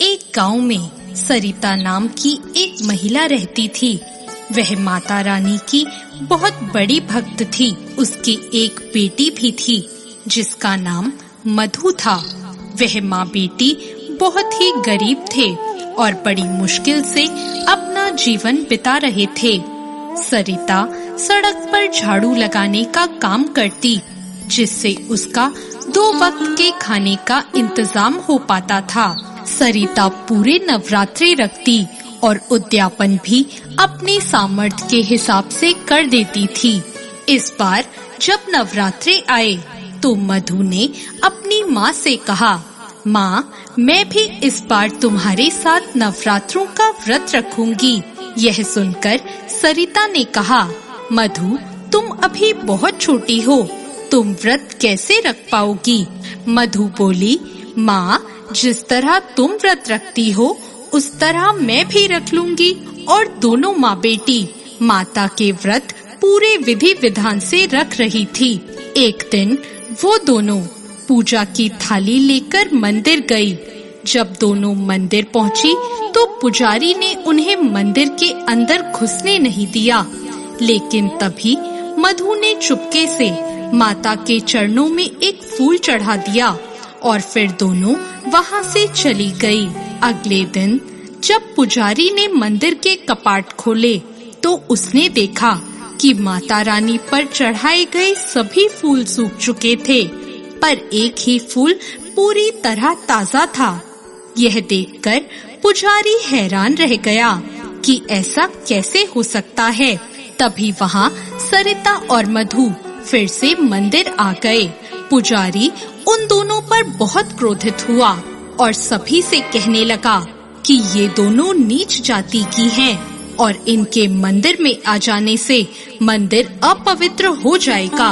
एक गांव में सरिता नाम की एक महिला रहती थी। वह माता रानी की बहुत बड़ी भक्त थी। उसकी एक बेटी भी थी जिसका नाम मधु था। वह माँ बेटी बहुत ही गरीब थे और बड़ी मुश्किल से अपना जीवन बिता रहे थे। सरिता सड़क पर झाड़ू लगाने का काम करती, जिससे उसका 2 वक्त के खाने का इंतजाम हो पाता था। सरिता पूरे नवरात्रे रखती और उद्यापन भी अपने सामर्थ्य के हिसाब से कर देती थी। इस बार जब नवरात्रे आए तो मधु ने अपनी माँ से कहा, माँ, मैं भी इस बार तुम्हारे साथ नवरात्रों का व्रत रखूंगी। यह सुनकर सरिता ने कहा, मधु, तुम अभी बहुत छोटी हो, तुम व्रत कैसे रख पाओगी? मधु बोली, माँ, जिस तरह तुम व्रत रखती हो उस तरह मैं भी रख लूंगी। और दोनों माँ बेटी माता के व्रत पूरे विधि विधान से रख रही थी। एक दिन वो दोनों पूजा की थाली लेकर मंदिर गई। जब दोनों मंदिर पहुँची तो पुजारी ने उन्हें मंदिर के अंदर घुसने नहीं दिया, लेकिन तभी मधु ने चुपके से माता के चरणों में एक फूल चढ़ा दिया और फिर दोनों वहाँ से चली गई। अगले दिन जब पुजारी ने मंदिर के कपाट खोले तो उसने देखा कि माता रानी पर चढ़ाए गए सभी फूल सूख चुके थे, पर एक ही फूल पूरी तरह ताजा था। यह देखकर पुजारी हैरान रह गया कि ऐसा कैसे हो सकता है। तभी वहाँ सरिता और मधु फिर से मंदिर आ गए। पुजारी उन दोनों पर बहुत क्रोधित हुआ और सभी से कहने लगा कि ये दोनों नीच जाति की हैं और इनके मंदिर में आ जाने से मंदिर अपवित्र हो जाएगा।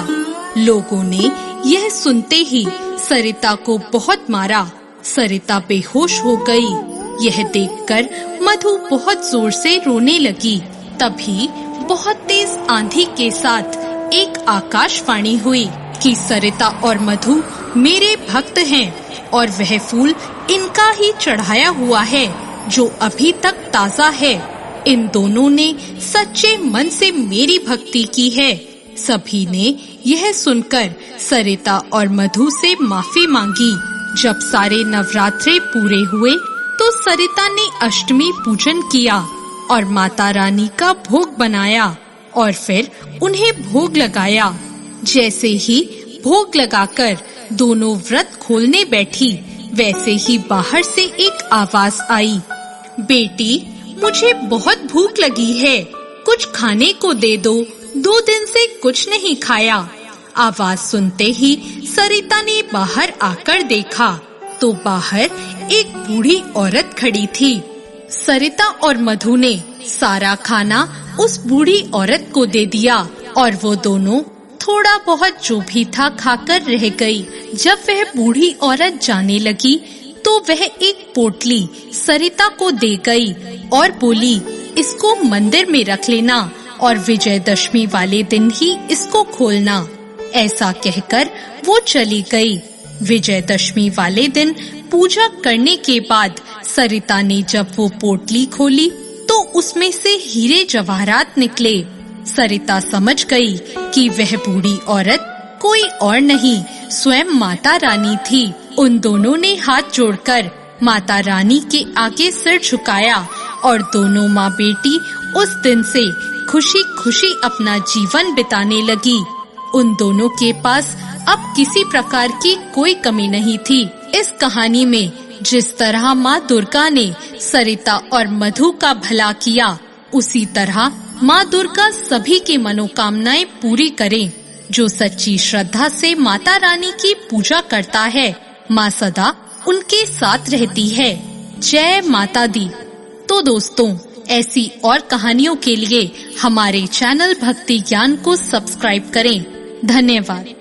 लोगों ने यह सुनते ही सरिता को बहुत मारा। सरिता बेहोश हो गई। यह देखकर मधु बहुत जोर से रोने लगी। तभी बहुत तेज आंधी के साथ एक आकाशवाणी हुई कि सरिता और मधु मेरे भक्त हैं और वह फूल इनका ही चढ़ाया हुआ है जो अभी तक ताजा है। इन दोनों ने सच्चे मन से मेरी भक्ति की है। सभी ने यह सुनकर सरिता और मधु से माफी मांगी। जब सारे नवरात्रे पूरे हुए तो सरिता ने अष्टमी पूजन किया और माता रानी का भोग बनाया और फिर उन्हें भोग लगाया। जैसे ही भोग लगाकर दोनों व्रत खोलने बैठी, वैसे ही बाहर से एक आवाज आई, बेटी, मुझे बहुत भूख लगी है, कुछ खाने को दे दो, 2 दिन से कुछ नहीं खाया। आवाज सुनते ही सरिता ने बाहर आकर देखा तो बाहर एक बूढ़ी औरत खड़ी थी। सरिता और मधु ने सारा खाना उस बूढ़ी औरत को दे दिया और वो दोनों थोड़ा बहुत जो भी था खाकर रह गई। जब वह बूढ़ी औरत जाने लगी तो वह एक पोटली सरिता को दे गई और बोली, इसको मंदिर में रख लेना और विजयदशमी वाले दिन ही इसको खोलना। ऐसा कहकर वो चली गई। विजयदशमी वाले दिन पूजा करने के बाद सरिता ने जब वो पोटली खोली तो उसमें से हीरे जवाहरात निकले। सरिता समझ गई कि वह बूढ़ी औरत कोई और नहीं, स्वयं माता रानी थी। उन दोनों ने हाथ जोड़कर माता रानी के आगे सिर झुकाया और दोनों माँ बेटी उस दिन से खुशी खुशी अपना जीवन बिताने लगी। उन दोनों के पास अब किसी प्रकार की कोई कमी नहीं थी। इस कहानी में जिस तरह माँ दुर्गा ने सरिता और मधु का भला किया, उसी तरह माँ दुर्गा सभी की मनोकामनाएं पूरी करें। जो सच्ची श्रद्धा से माता रानी की पूजा करता है, माँ सदा उनके साथ रहती है। जय माता दी। तो दोस्तों, ऐसी और कहानियों के लिए हमारे चैनल भक्ति ज्ञान को सब्सक्राइब करें। धन्यवाद।